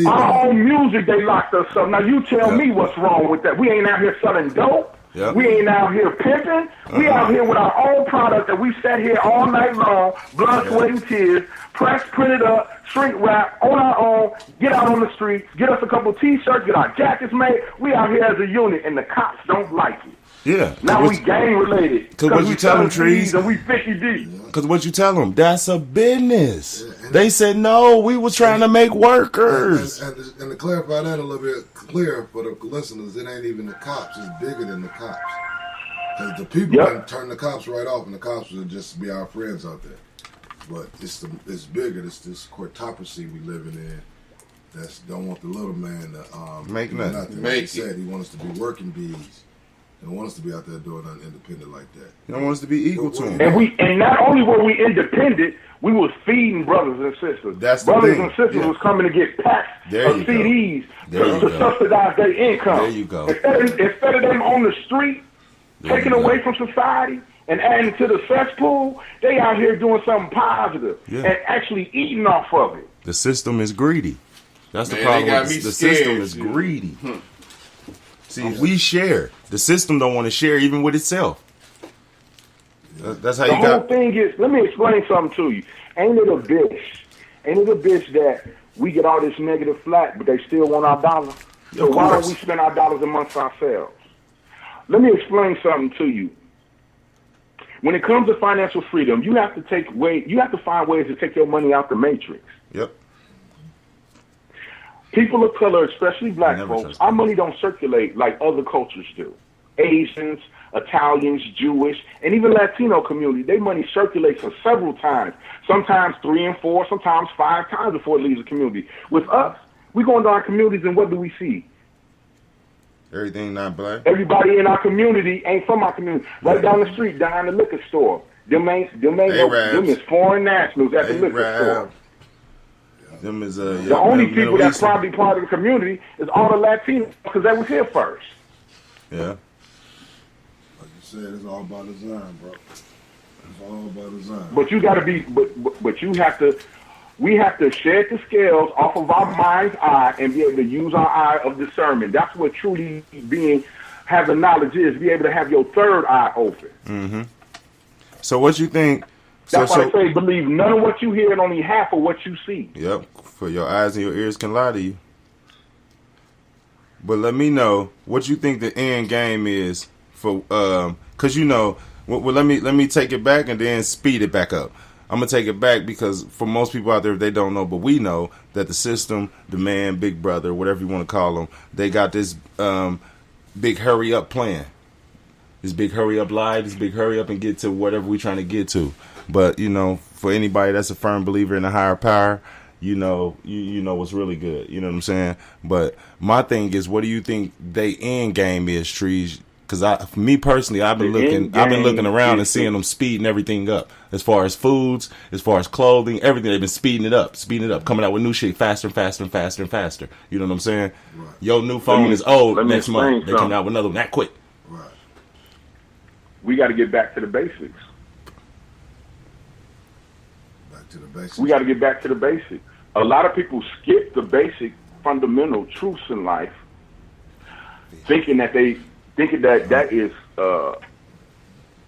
Our own music, they locked us up. Now you tell me what's wrong with that. We ain't out here selling dope. Yep. We ain't out here pimping. We out here with our own product that we sat here all night long, blood, sweat, and tears, press, print it up, shrink wrap on our own, get out on the streets, get us a couple T-shirts, get our jackets made. We out here as a unit, and the cops don't like it. Yeah. Now we gang related. Because what you tell them, Trees? And we 50 deep. Because what you tell them, that's a business. They said, no, we was trying to make workers. And to clarify that a little bit clear for the listeners, it ain't even the cops. It's bigger than the cops. Because the people can turn the cops right off, and the cops will just be our friends out there. But it's bigger. It's this courtocracy we living in that don't want the little man to make nothing. Like he said, he wants us to be working bees. They don't want us to be out there doing nothing independent like that. They don't want us to be equal to them. And not only were we independent, we was feeding brothers and sisters. That's the brothers thing. and sisters was coming to get packs of CDs to subsidize their income. There you go. Instead of them on the street, taking away from society and adding to the cesspool, they out here doing something positive and actually eating off of it. The system is greedy. That's the problem. The system is greedy. See, we share. The system don't want to share even with itself. That's how you got. The whole thing is, let me explain something to you. Ain't it a bitch? Ain't it a bitch that we get all this negative flack, but they still want our dollars? So why don't we spend our dollars amongst ourselves? Let me explain something to you. When it comes to financial freedom, you have to find ways to take your money out the matrix. Yep. People of color, especially black folks, our money don't circulate like other cultures do. Asians, Italians, Jewish, and even Latino community, their money circulates for several times, sometimes 3 and 4, sometimes 5 times before it leaves the community. With us, we go into our communities and what do we see? Everything not black. Everybody in our community ain't from our community. Right down the street, down the liquor store. Them is foreign nationals at the liquor store. Them is the only people that's probably part of the community is all the Latinos because they was here first. Yeah. Like you said, it's all about design, bro. It's all about design. But you got to be, but you have to. We have to shed the scales off of our mind's eye and be able to use our eye of discernment. That's what truly having knowledge is. Be able to have your third eye open. Mm-hmm. So what you think? That's why I say believe none of what you hear and only half of what you see. Yep, for your eyes and your ears can lie to you. But let me know what you think the end game is for, because well, let me take it back and then speed it back up. I'm gonna take it back because for most people out there, they don't know, but we know that the system, the man, Big Brother, whatever you want to call them, they got this big hurry up plan, this big hurry up lie, this big hurry up and get to whatever we trying to get to. But for anybody that's a firm believer in a higher power, you know what's really good. You know what I'm saying? But my thing is, what do you think they end game is, Trees? Because me personally, I've been looking around and seeing them speeding everything up. As far as foods, as far as clothing, everything, they've been speeding it up, coming out with new shit faster and faster and faster and faster. You know what I'm saying? Right. Your new phone is old next month. They come out with another one that quick. Right. We got to get back to the basics. We got to get back to the basics. A lot of people skip the basic fundamental truths in life, thinking that that is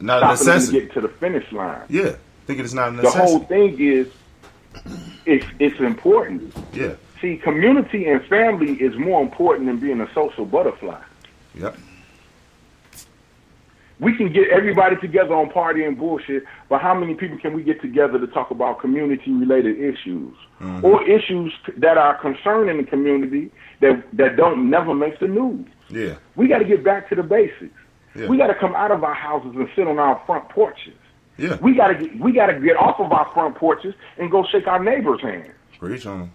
not a necessity to get to the finish line. Yeah, thinking it's not a necessity. The whole thing is it's important. Yeah. See, community and family is more important than being a social butterfly. Yep. We can get everybody together on party and bullshit, but how many people can we get together to talk about community-related issues or issues that are concerning the community that don't never make the news? Yeah. We got to get back to the basics. Yeah. We got to come out of our houses and sit on our front porches. Yeah. We got to get off of our front porches and go shake our neighbor's hand. Preach on.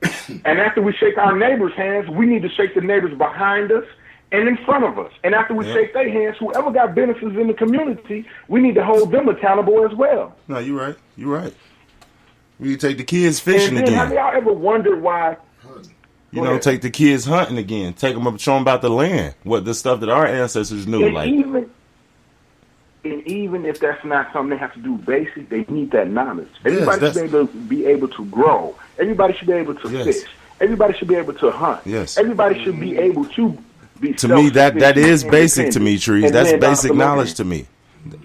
And after we shake our neighbor's hands, we need to shake the neighbors behind us and in front of us. And after we shake their hands, whoever got businesses in the community, we need to hold them accountable as well. No, you're right. You're right. We need to take the kids fishing again. Have y'all ever wondered why? Take the kids hunting again. Take them up, show them about the land, what the stuff that our ancestors knew. And And even if that's not something they have to do basic, they need that knowledge. Everybody should be able to grow. Everybody should be able to fish. Everybody should be able to hunt. Yes. Everybody should be able to be. To me, that is basic to me, Trees. That's basic knowledge to me.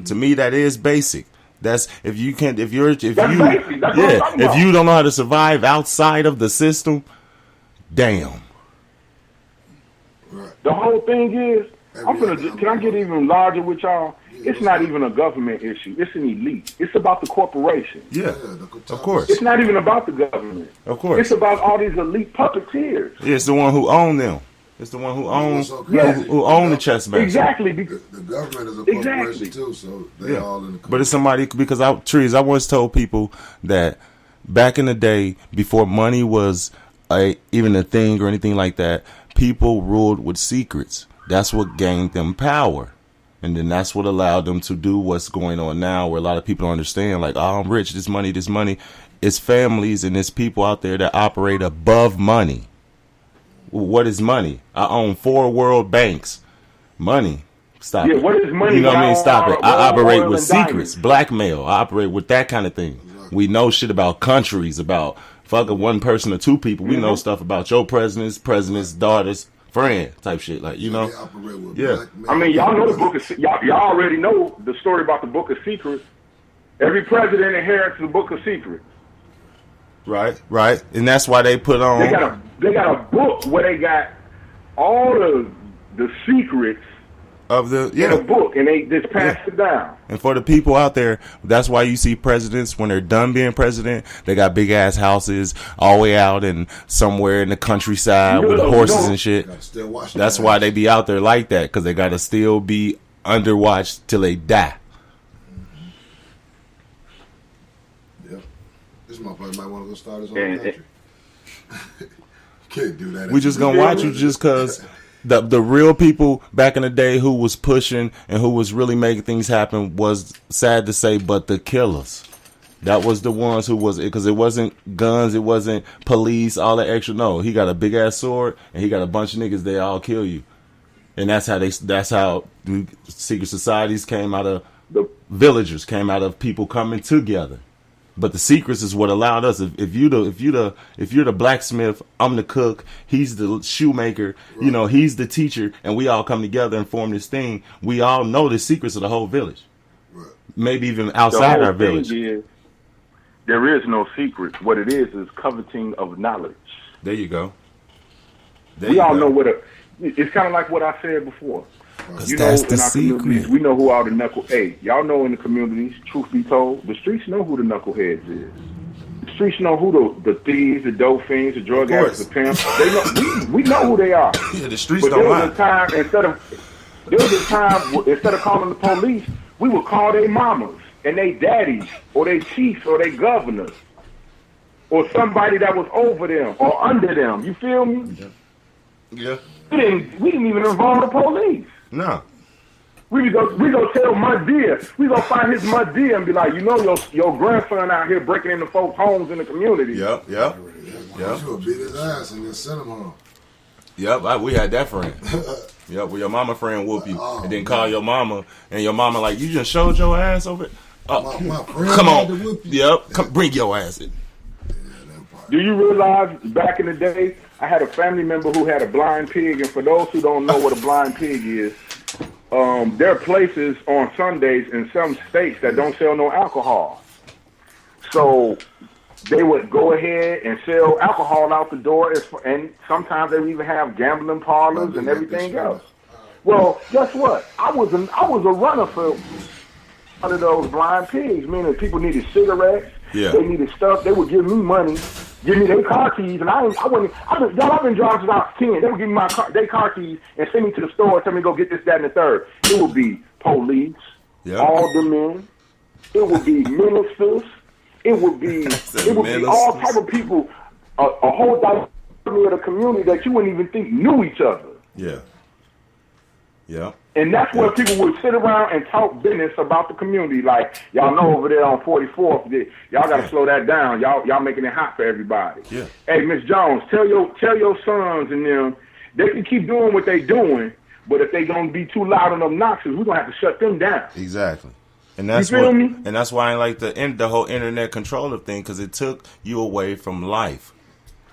To me, that is basic. That's if you don't know how to survive outside of the system, damn. The whole thing is, can I get even larger with y'all? It's not even a government issue. It's an elite. It's about the corporation. Yeah, of course. It's not even about the government. Of course. It's about all these elite puppeteers. Yeah, it's the one who own them. It's the one who owns who own the chess master. Exactly. The government is a corporation too, so they all in the. But it's somebody because I once told people that back in the day, before money was even a thing or anything like that, people ruled with secrets. That's what gained them power. And then that's what allowed them to do what's going on now, where a lot of people don't understand, like, oh, I'm rich, this money. It's families and it's people out there that operate above money. What is money? I own 4 world banks. Money. Stop it. What is money? You know what I mean? Stop it. I operate with secrets, blackmail. I operate with that kind of thing. We know shit about countries, about fucking one person or 2 people. We know stuff about your president's daughters, friend type shit. Like, you know? Yeah. I mean, y'all know the book of y'all already know the story about the book of secrets. Every president inherits the book of secrets. Right. And that's why they put on. They got a book where they got all the secrets of the in a book, and they just pass it down. And for the people out there, that's why you see presidents when they're done being president, they got big ass houses all the way out and somewhere in the countryside with horses and shit. That's why they be out there like that, because they got to still be under watch till they die. Yep. This motherfucker might want to go start his own country. Can't do that. We just gonna watch you just because the real people back in the day who was pushing and who was really making things happen was, sad to say, but the killers. That was the ones who was, because it wasn't guns, it wasn't police, all that extra. No, he got a big ass sword and he got a bunch of niggas. They all kill you, and that's how the secret societies came out of. The villagers came out of people coming together. But the secrets is what allowed us. If you're the blacksmith, I'm the cook. He's the shoemaker. Right. You know, he's the teacher, and we all come together and form this thing. We all know the secrets of the whole village. Right. Maybe even outside our village. There is no secret. What it is coveting of knowledge. There you go. We all know what it's kind of like what I said before. You know, in our communities, we know who all the y'all know in the communities, truth be told, the streets know who the knuckleheads is. The streets know who the thieves, the dope fiends, the drug addicts, the pimps. They know, we know who they are. Yeah, the streets don't lie. There was a time, instead of calling the police, we would call their mamas and their daddies or their chiefs or their governors or somebody that was over them or under them. You feel me? Yeah. We didn't even involve the police. No. We go tell Muddia. We go find his Muddia and be like, you know, your grandson out here breaking into folks' homes in the community. Yep. You would beat his ass and then send him home. Yep, we had that friend. Yep, where your mama friend whoop you and then call your mama and your mama like, you just showed your ass over it. Oh, my friend come on. To whoop you. Yep, come bring your ass in. Do you realize back in the day, I had a family member who had a blind pig, and for those who don't know what a blind pig is, there are places on Sundays in some states that don't sell no alcohol. So they would go ahead and sell alcohol out the door, and sometimes they would even have gambling parlors and everything else. Well, guess what? I was a runner for one of those blind pigs, meaning people needed cigarettes, they needed stuff. They would give me money, give me their car keys, and I've been driving since I was 10. They would give me their car keys and send me to the store and tell me to go get this, that, and the third. It would be police, aldermen, it would be ministers, it would be all type of people, a whole diversity of the community that you wouldn't even think knew each other. Yeah. Yeah. And that's where people would sit around and talk business about the community. Like, y'all know over there on 44th, y'all got to slow that down. Y'all making it hot for everybody. Yeah. Hey, Miss Jones, tell your sons and them, they can keep doing what they doing, But if they don't be too loud and obnoxious, we're gonna have to shut them down. Exactly. And that's you feel me? And that's why I like the whole internet controller thing, because it took you away from life.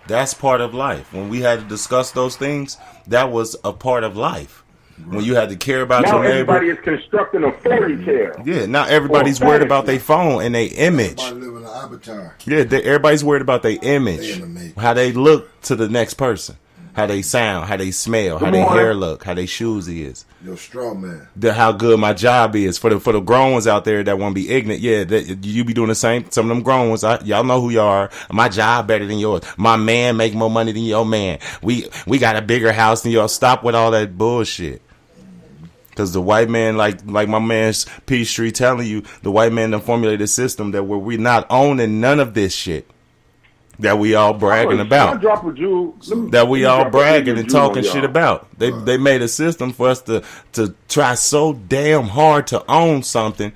That's part of life. When we had to discuss those things, that was a part of life. When you had to care about now your neighbor. Everybody is constructing a fairy tale. Yeah, now everybody's worried about their phone and their image. Everybody live in an avatar. Yeah, everybody's worried about their image. How they look to the next person. How they sound, how they smell, how their hair look, how their shoes is. Yo, straw man. How good my job is. For the grown ones out there that want to be ignorant, yeah, you be doing the same. Some of them grown ones, y'all know who you are. My job better than yours. My man make more money than your man. We got a bigger house than yours. Stop with all that bullshit. Because the white man, like my man's Peachtree telling you, the white man done formulated a system that where we not owning none of this shit. That we all bragging about. That we all bragging and talking shit about. They made a system for us to try so damn hard to own something.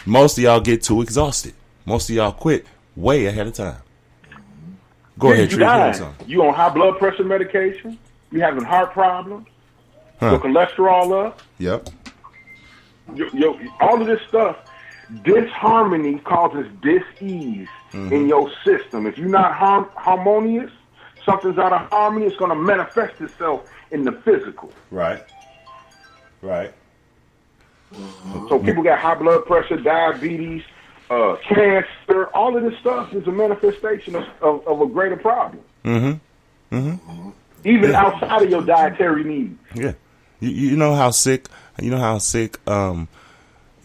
Most of y'all get too exhausted. Most of y'all quit way ahead of time. Go ahead, Tree. You on high blood pressure medication? You having heart problems? Your cholesterol up? Yep. All of this stuff. Disharmony causes dis-ease in your system. If you're not harmonious, something's out of harmony, it's going to manifest itself in the physical. Right. So people got high blood pressure, diabetes, cancer. All of this stuff is a manifestation of a greater problem. Even outside of your dietary needs. Yeah. You know how sick.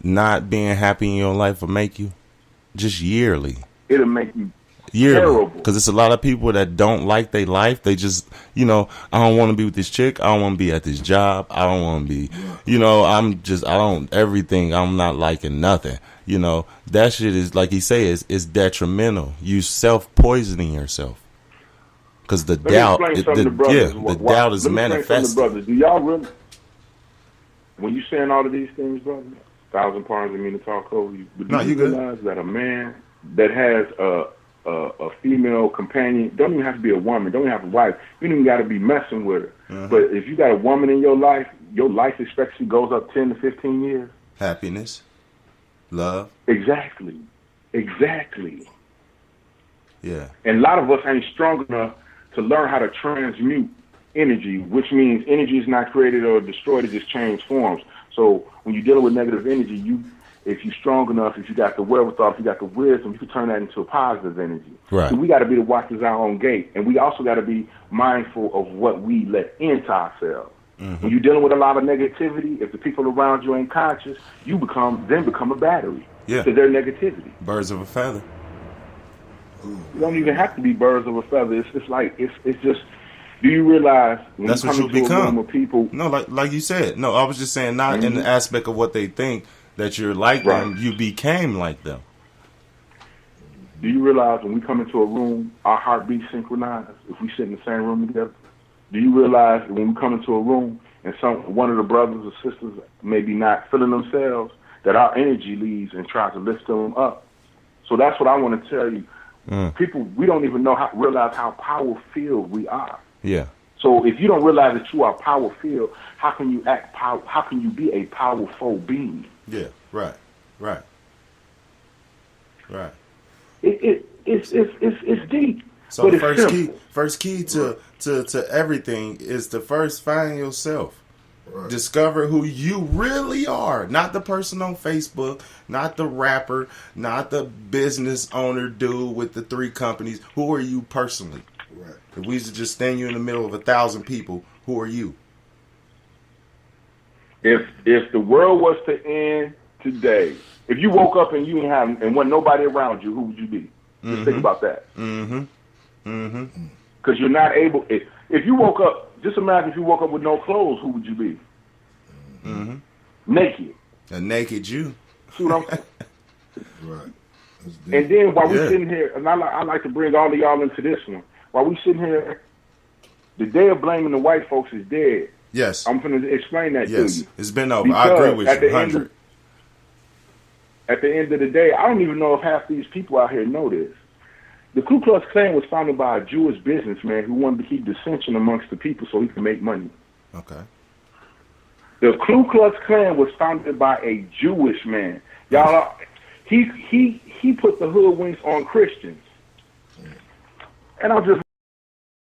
Not being happy in your life will make you just yearly. It'll make you terrible. Because it's a lot of people that don't like their life. They just, I don't want to be with this chick. I don't want to be at this job. I don't want to be, everything. I'm not liking nothing. That shit is, like he says, is detrimental. You self-poisoning yourself. Because the doubt, the doubt is manifested. Brothers, do y'all really, when you saying all of these things, brother, 1,000 pounds didn't mean to talk over you. But do you realize that a man that has a female companion, don't even have to be a woman, don't even have a wife, you don't even got to be messing with her. But if you got a woman in your life expectancy goes up 10 to 15 years. Happiness, love. Exactly. Yeah. And a lot of us ain't strong enough to learn how to transmute energy, which means energy is not created or destroyed, it just changes forms. So when you're dealing with negative energy, if you're strong enough, if you got the wherewithal, if you got the wisdom, you can turn that into a positive energy. Right. So we got to be the watchers our own gate, and we also got to be mindful of what we let into ourselves. When you're dealing with a lot of negativity, if the people around you ain't conscious, you become a battery to their negativity. Birds of a feather. You don't even have to be birds of a feather. It's just. Do you realize when that's you what come you into become? A room of people? No, like you said. No, I was just saying, not in the aspect of what they think that you're like them. You became like them. Do you realize when we come into a room, our heartbeats synchronize? If we sit in the same room together, do you realize when we come into a room and one of the brothers or sisters maybe not feeling themselves, that our energy leaves and tries to lift them up? So that's what I want to tell you. People, we don't even realize how power-filled we are. Yeah. So if you don't realize that you are power-filled, how can you how can you be a powerful being? Yeah. Right. It's deep. So but the first key to everything is to first find yourself. Right. Discover who you really are. Not the person on Facebook, not the rapper, not the business owner dude with the 3 companies. Who are you personally? Right. If we used to just stand you in the middle of 1,000 people, who are you? If the world was to end today, if you woke up and you didn't have and wasn't nobody around you, who would you be? Just think about that. Because you're not able. If you woke up, just imagine if you woke up with no clothes, who would you be? Naked. A naked you. See what I'm saying? Right. And then while we're sitting here, and I like to bring all of y'all into this one. While we sitting here, the day of blaming the white folks is dead. Yes. I'm going to explain that to you. It's been over. I agree with you, 100. At the end of the day, I don't even know if half these people out here know this. The Ku Klux Klan was founded by a Jewish businessman who wanted to keep dissension amongst the people so he could make money. Okay. The Ku Klux Klan was founded by a Jewish man. Y'all, he put the hoodwinks on Christians. And I'm just